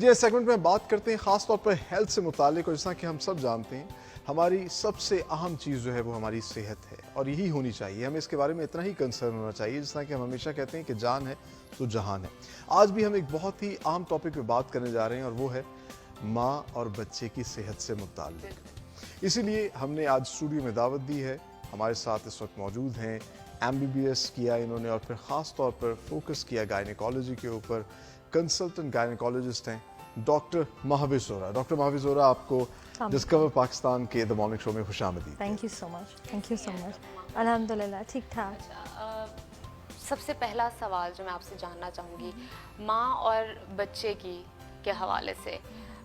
جی اس segment میں بات کرتے ہیں خاص طور پر ہیلتھ سے متعلق، اور جیسا کہ ہم سب جانتے ہیں ہماری سب سے اہم چیز جو ہے وہ ہماری صحت ہے، اور یہی ہونی چاہیے. ہمیں اس کے بارے میں اتنا ہی کنسرن ہونا چاہیے جس طرح کہ ہم ہمیشہ کہتے ہیں کہ جان ہے تو جہان ہے. آج بھی ہم ایک بہت ہی اہم ٹاپک پہ بات کرنے جا رہے ہیں، اور وہ ہے ماں اور بچے کی صحت سے متعلق. اسی لیے ہم نے آج اسٹوڈیو میں دعوت دی ہے. ہمارے ساتھ اس وقت موجود ہیں MBBS کیا انہوں نے، اور پھر خاص طور پر فوکس کیا گائنیکالوجی کے اوپر، کنسلٹنٹ گائنیکالوجسٹ ہیں ڈاکٹر مہوش زورا. ڈاکٹر مہوش زورا، آپ کو ڈسکور پاکستان کے دی مارننگ شو میں خوش آمدید. Thank you so much. Thank you so much. الحمدللہ ٹھیک ٹھاک. سب سے پہلا سوال جو میں آپ سے جاننا چاہوں گی ماں اور بچے کے حوالے سے،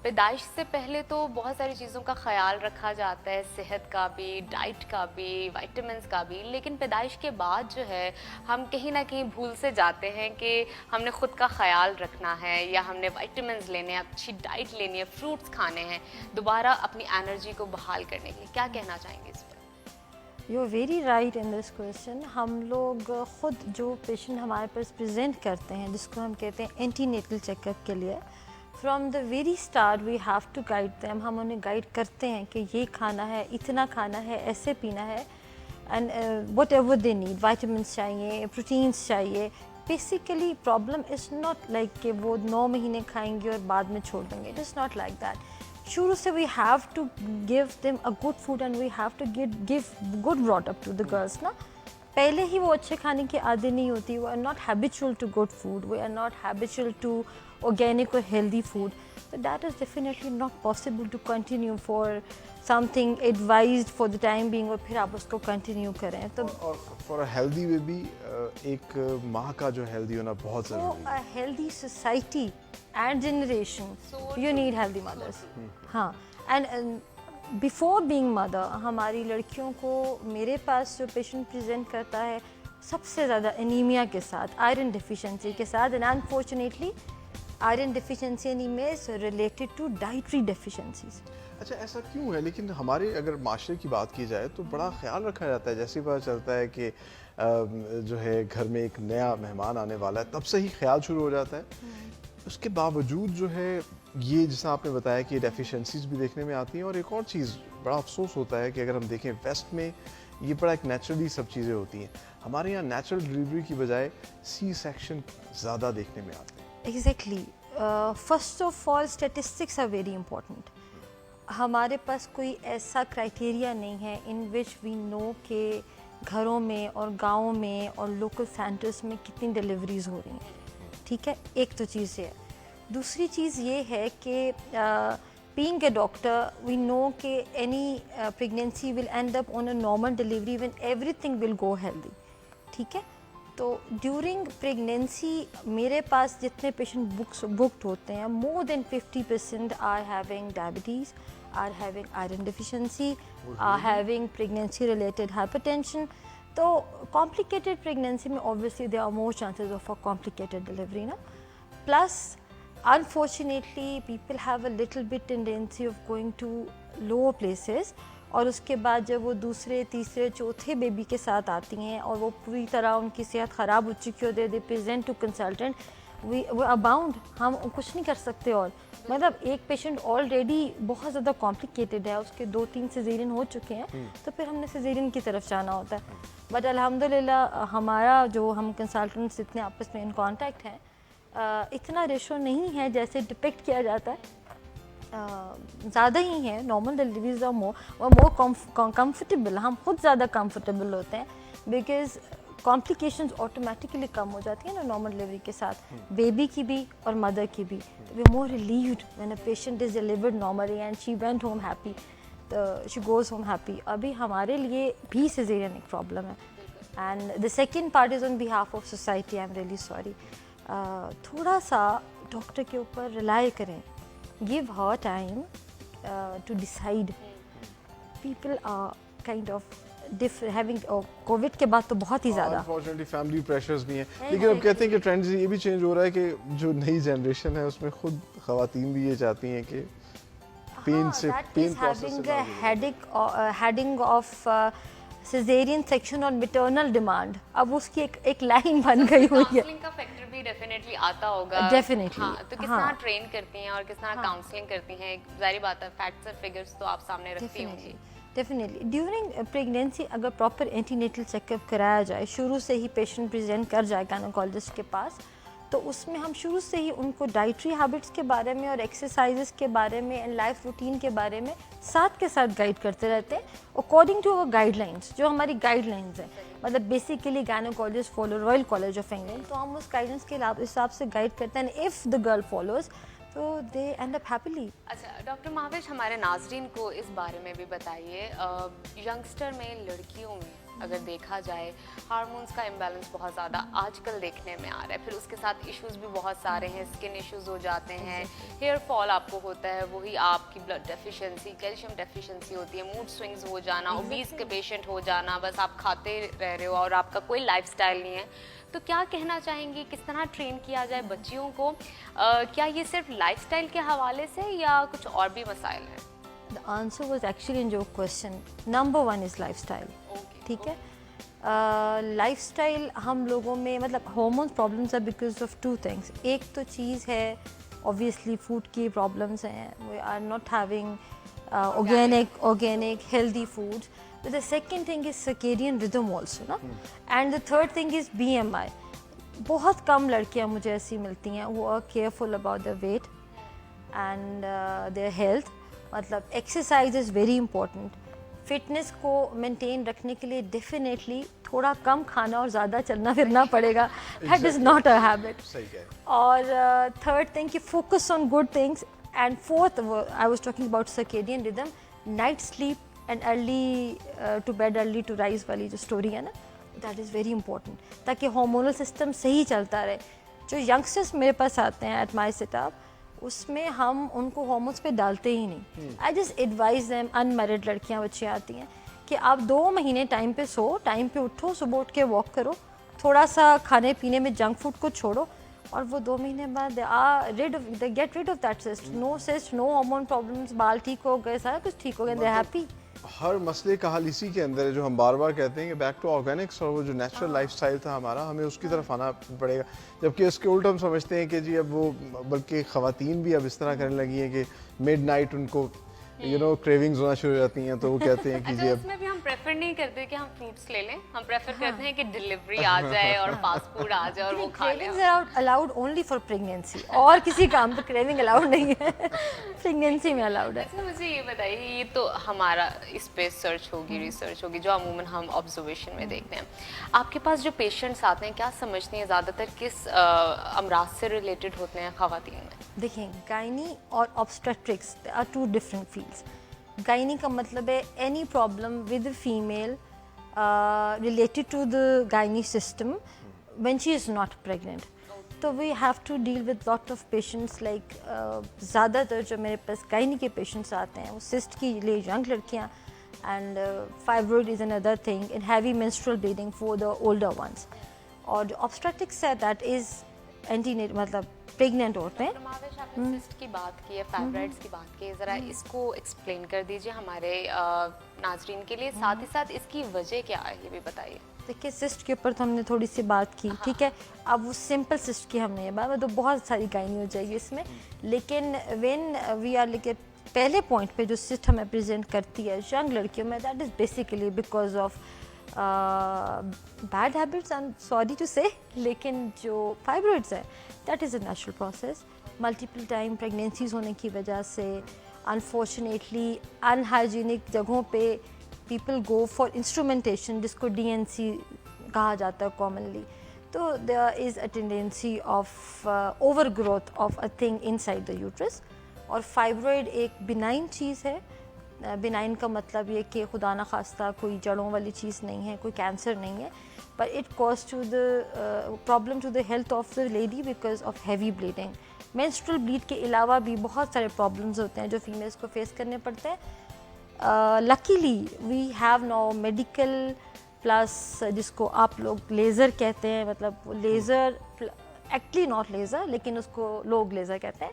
پیدائش سے پہلے تو بہت ساری چیزوں کا خیال رکھا جاتا ہے، صحت کا بھی، ڈائٹ کا بھی، وائٹامنس کا بھی، لیکن پیدائش کے بعد جو ہے ہم کہیں نہ کہیں بھول سے جاتے ہیں کہ ہم نے خود کا خیال رکھنا ہے، یا ہم نے وائٹامنس لینے ہیں، اچھی ڈائٹ لینی ہے، فروٹس کھانے ہیں دوبارہ اپنی انرجی کو بحال کرنے کے لیے. کیا کہنا چاہیں گے اس پر؟ You are very right in this question. ہم لوگ خود جو پیشنٹ ہمارے پاس پریزنٹ کرتے ہیں، جس کو ہم کہتے ہیں اینٹی نیٹل چیک اپ کے لیے، from the very start we have to guide them. ہم انہیں گائڈ کرتے ہیں کہ یہ کھانا ہے، اتنا کھانا ہے، ایسے پینا ہے، and what ever they need. Vitamins چاہیے، پروٹینس چاہیے. Basically problem is not like کہ وہ 9 مہینے کھائیں گے اور بعد میں چھوڑ دیں گے. It is not like that. شروع سے we have to give them a good food and we have to give good brought up to the girls نا. پہلے ہی وہ اچھے کھانے کی عادی نہیں ہوتی. We are not habitual to good food, we are not habitual to organic or healthy food. So that is definitely not possible to continue for something advised for the time being اور پھر آپ اس کو continue کریں. تو اور for a healthy way بھی ایک ماں کا جو ہیلدی ہونا بہت ضروری ہے. Healthy society and generation you need healthy مدرس. ہاں، اینڈ بیفور بینگ مدر ہماری لڑکیوں کو، میرے پاس جو پیشنٹ پریزنٹ کرتا ہے سب سے زیادہ انیمیا کے ساتھ، آئرن ڈیفیشنسی کے ساتھ، and unfortunately iron deficiency anaemia is related to dietary deficiencies. اچھا ایسا کیوں ہے؟ لیکن ہمارے اگر معاشرے کی بات کی جائے تو بڑا خیال رکھا جاتا ہے. جیسے پتہ چلتا ہے کہ جو ہے گھر میں ایک نیا مہمان آنے والا ہے تب سے ہی خیال شروع ہو جاتا ہے. اس کے باوجود جو ہے یہ جیسا آپ نے بتایا کہ ڈیفیشنسیز بھی دیکھنے میں آتی ہیں. اور ایک اور چیز بڑا افسوس ہوتا ہے کہ اگر ہم دیکھیں ویسٹ میں یہ بڑا ایک نیچرلی سب چیزیں ہوتی ہیں. ہمارے یہاں نیچرل ڈلیوری کی بجائے سی سیکشن زیادہ دیکھنے میں آتے ہیں. Exactly. First of all statistics are very important. ہمارے پاس کوئی ایسا کرائٹیریا نہیں ہے ان وچ وی نو کہ گھروں میں اور گاؤں میں اور لوکل سینٹرز میں کتنی ڈلیوریز ہو رہی ہیں. ٹھیک ہے، ایک تو چیز یہ ہے. دوسری چیز یہ ہے کہ بینگ اے ڈاکٹر وی نو کہ any pregnancy will end up on a normal delivery when every thing will go healthy. ٹھیک ہے، تو ڈیورنگ پریگنینسی میرے پاس جتنے پیشنٹ بکڈ ہوتے ہیں more than 50% are having diabetes, are having iron deficiency, are having pregnancy related hypertension. تو complicated pregnancy میں obviously there are more chances of a complicated delivery نا. Plus unfortunately people have a little bit tendency of going to lower places, اور اس کے بعد جب وہ دوسرے تیسرے چوتھے بیبی کے ساتھ آتی ہیں اور وہ پوری طرح ان کی صحت خراب ہو چکی ہوتی ہے، they present to consultant, we are bound, ہم کچھ نہیں کر سکتے. اور مطلب ایک پیشنٹ آلریڈی بہت زیادہ کمپلیکیٹڈ ہے، اس کے 2-3 سیزیرین ہو چکے ہیں، تو پھر ہم نے سیزیرین کی طرف جانا ہوتا ہے. بٹ الحمدللہ ہمارا جو ہم کنسلٹنٹس اتنے آپس میں ان کانٹیکٹ ہیں، اتنا ریشو نہیں ہے جیسے ڈپکٹ کیا جاتا ہے. زیادہ ہی ہیں نارمل ڈلیوریز اور مور کمفرٹیبل. ہم خود زیادہ کمفرٹیبل ہوتے ہیں بیکاز کمپلیکیشنز آٹومیٹکلی کم ہو جاتی ہیں نا نارمل ڈلیوری کے ساتھ، بیبی کی بھی اور مدر کی بھی. We are more relieved when a patient is delivered normally and she went home happy, she goes home happy. ابھی ہمارے لیے بھی سیزیرین ایک پرابلم ہے. And the second part is on behalf of society. I am really sorry. تھوڑا سا doctor کے اوپر ریلائی کریں. Give her time to decide. People are kind of having Covid کے بعد تو بہت ہی زیادہ انفارچونیٹلی فیملی پریشرز بھی ہیں. لیکن اب کہتے ہیں کہ ٹرینڈ یہ بھی چینج ہو رہا ہے کہ جو نئی جنریشن ہے اس میں خود خواتین بھی یہ چاہتی ہیں کہ پین سے پین پروسیس سے ہیڈنگ آف सिजेरियन सेक्शन और मिटरनल डिमांड, अब उसकी एक लाइन बन गई हुई है। काउंसलिंग का फैक्टर भी डेफिनेटली आता होगा। Definitely, हाँ, तो किस तरह ट्रेन करती हैं और किस तरह काउंसलिंग करती हैं, जाहिर बात है फैक्ट्स और फिगर्स तो आप सामने रखती होंगी। डेफिनेटली ड्यूरिंग प्रेगनेंसी अगर प्रॉपर एंटीनेटल चेकअप कराया जाए, शुरू से ही पेशेंट प्रेजेंट कर जाए गायनेकोलॉजिस्ट के पास, तो उसमें हम शुरू से ही उनको डाइटरी हैबिट्स के बारे में और एक्सरसाइजेस के बारे में एंड लाइफ रूटीन के बारे में साथ के साथ गाइड करते रहते हैं अकॉर्डिंग टू अवर गाइडलाइंस। जो हमारी गाइडलाइंस हैं, मतलब basically gynaecologist follow royal college of England, तो हम उस गाइडेंस के हिसाब से गाइड करते हैं। इफ़ द गर्ल फॉलोज तो दे एंड अप हैप्पीली। अच्छा डॉक्टर महाविश, हमारे नाजरीन को इस बारे में भी बताइए, यंगस्टर में, लड़कियों में अगर देखा जाए हार्मोन्स का इम्बैलेंस बहुत ज़्यादा आजकल देखने में आ रहा है, फिर उसके साथ इश्यूज भी बहुत सारे हैं, स्किन इश्यूज हो जाते हैं, हेयर फॉल आपको होता है, वही आपकी ब्लड डेफिशिएंसी, कैल्शियम डेफिशिएंसी होती है, मूड स्विंग्स हो जाना, ओबीस के पेशेंट हो जाना, बस आप खाते रह रहे हो और आपका कोई लाइफस्टाइल नहीं है। तो क्या कहना चाहेंगी, किस तरह ट्रेन किया जाए बच्चियों को? क्या ये सिर्फ लाइफस्टाइल के हवाले से या कुछ और भी मसाइल हैं? The answer was actually in your question, number 1 is lifestyle. ठीक है, लाइफस्टाइल हम लोगों में, मतलब हार्मोन प्रॉब्लम्स है बिकॉज ऑफ 2 थिंग्स। एक तो चीज़ है ऑब्वियसली फूड की प्रॉब्लम्स हैं, we are not having organic healthy food, but the second thing is circadian rhythm also ना, and the third thing is BMI। बहुत कम लड़कियां मुझे ऐसी मिलती हैं who are careful about their weight and their health। मतलब exercise is very important. Fitness को maintain रखने के लिए डेफिनेटली थोड़ा कम खाना और ज़्यादा चलना फिरना पड़ेगा, that is not a habit. और थर्ड थिंग कि focus on good things, and fourth I was talking about circadian rhythm, night sleep and early to bed early to rise वाली जो स्टोरी है ना, दैट इज़ वेरी इंपॉर्टेंट, ताकि hormonal system सही चलता रहे। जो यंगस्टर्स मेरे पास आते हैं एट माई सेटअप, उसमें हम उनको हार्मोन्स पे डालते ही नहीं। I just advise them, unmarried लड़कियां बच्चियाँ आती हैं, कि आप 2 महीने टाइम पे सो, टाइम पे उठो, सुबह उठ के वॉक करो, थोड़ा सा खाने पीने में जंक फूड को छोड़ो, और वो 2 महीने बाद they get rid of that cyst, no hormone problems, बाल ठीक हो गए, सारा कुछ ठीक हो गया, दे हैप्पी। हर मसले का हल इसी के अंदर है, जो हम बार बार कहते हैं कि बैक टू ऑर्गेनिक्स, और वो जो नेचुरल लाइफस्टाइल था हमारा, हमें उसकी तरफ आना पड़ेगा। जबकि इसके उल्ट हम समझते हैं कि जी अब वो, बल्कि ख़वातीन भी अब इस तरह करने लगी हैं कि मिड नाइट उनको क्रेविंग्स होना शुरू हो जाती हैं, तो वो कहते हैं कि जी अब उसमें भी हम प्रेफर नहीं करते कि हम फ्रूट्स ले लें, हम प्रेफर करते हैं कि डिलीवरी आ जाए और फास्ट फूड आ जाए और वो खा लें। Cravings are allowed only for pregnancy, और किसी काम पे क्रेविंग अलाउड नहीं है, प्रेगनेंसी में अलाउड है। अच्छा मुझे ये बताइए, ये तो हमारा इस पे सर्च होगी, रिसर्च होगी, जो अमूमन हम ऑब्जर्वेशन में देखते हैं। आपके पास जो पेशेंट्स आते हैं, क्या समझते हैं ज़्यादातर किस अमराज से रिलेटेड होते हैं ख़वातीन में? देखिए, गायनी और obstetrics are 2 different fields. Gynae का मतलब है any problem with female related to the gynae system when she is not pregnant. तो we have to deal with lot of patients, like ज़्यादातर जो मेरे पास गायनी के पेशेंट्स आते हैं वो सिस्ट के लिए यंग लड़कियाँ, and fibroid is another thing, in heavy menstrual bleeding for the older ones. और जो ऑब्स्टेट्रिक्स है दैट इज़ एंटीनेट, मतलब प्रेग्नेंट होते हैं। आपने सिस्ट की बात की है, फाइब्रॉइड्स की बात की है, ज़रा इसको एक्सप्लेन कर दीजिए हमारे नाजरीन के लिए, साथ ही साथ इसकी वजह क्या है ये भी बताइए। देखिए, सिस्ट के ऊपर तो हमने थोड़ी सी बात की, ठीक है। अब वो सिंपल सिस्ट की हमने ये बात, तो बहुत सारी गायनी हो जाएगी इसमें, लेकिन व्हेन वी आर लेके पहले पॉइंट पे जो सिस्ट हमें प्रेजेंट करती है यंग लड़कियों में, that is basically because of bad habits, I am sorry to say, लेकिन जो फाइब्रॉइड्स है that is a natural process. Multiple time pregnancies होने की वजह से अनफॉर्चुनेटली अनहाइजीनिक जगहों पे पीपल गो फॉर इंस्ट्रूमेंटेशन, जिसको DNC कहा जाता है कॉमनली। तो there is a tendency of over growth of a thing inside the uterus. और फाइब्रॉइड एक बिनाइन चीज़ है। बिनाइन का मतलब ये कि खुदा न खास्ता कोई जड़ों वाली चीज़ नहीं है, कोई कैंसर नहीं है, but it cause to the problem to the health of the lady because of heavy bleeding. Menstrual bleed के अलावा भी बहुत सारे problems होते हैं जो females को face करने पड़ते हैं. Luckily we have now medical plus जिसको आप लोग लेज़र कहते हैं, मतलब लेज़र actually not laser लेकिन उसको लोग लेज़र कहते हैं,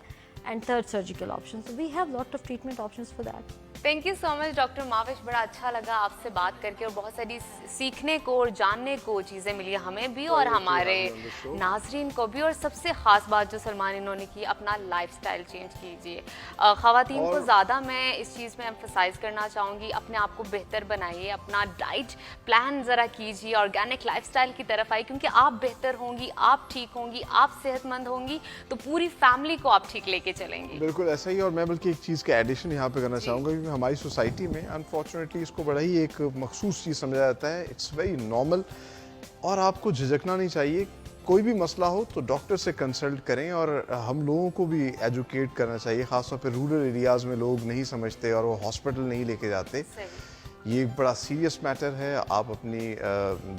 and third surgical options. So we have lot of treatment options for that. Thank you so much doctor Mavish, बड़ा अच्छा लगा आपसे बात करके और बहुत सारी सीखने को और जानने को चीज़ें मिली हमें भी और हमारे नाजरीन को भी। और सबसे ख़ास बात जो सलमान इन्होंने की, अपना लाइफस्टाइल चेंज कीजिए। ख़वातीन को ज़्यादा मैं इस चीज़ में एम्फसाइज़ करना चाहूँगी, अपने आप को बेहतर बनाइए, अपना डाइट प्लान ज़रा कीजिए, ऑर्गेनिक लाइफस्टाइल की तरफ आइए, क्योंकि आप बेहतर होंगी, आप ठीक होंगी, आप सेहतमंद होंगी तो पूरी फैमिली को आप ठीक लेके चलेंगी। बिल्कुल ऐसा ही। और मैं बल्कि एक चीज़ का एडिशन यहाँ पे करना चाहूँगा, क्योंकि हमारी सोसाइटी में अनफॉर्चुनेटली इसको बड़ा ही एक मखसूस चीज़ समझा जाता है। इट्स वेरी नॉर्मल और आपको झिझकना नहीं चाहिए। कोई भी मसला हो तो डॉक्टर से कंसल्ट करें और हम लोगों को भी एजुकेट करना चाहिए। ख़ासतौर पे रूरल एरियाज़ में लोग नहीं समझते और वो हॉस्पिटल नहीं लेके जाते। ये एक बड़ा सीरियस मैटर है। आप अपनी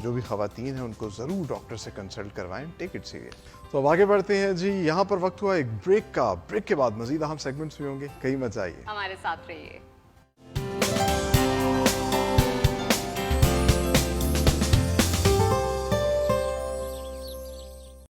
जो भी ख़वातीन हैं उनको ज़रूर डॉक्टर से कंसल्ट करवाएं। Take it serious. तो अब आगे बढ़ते हैं जी। यहाँ पर वक्त हुआ एक ब्रेक का। ब्रेक के बाद मज़ीद अहम सेगमेंट्स भी होंगे, कहीं मत जाइए, हमारे साथ रहिए।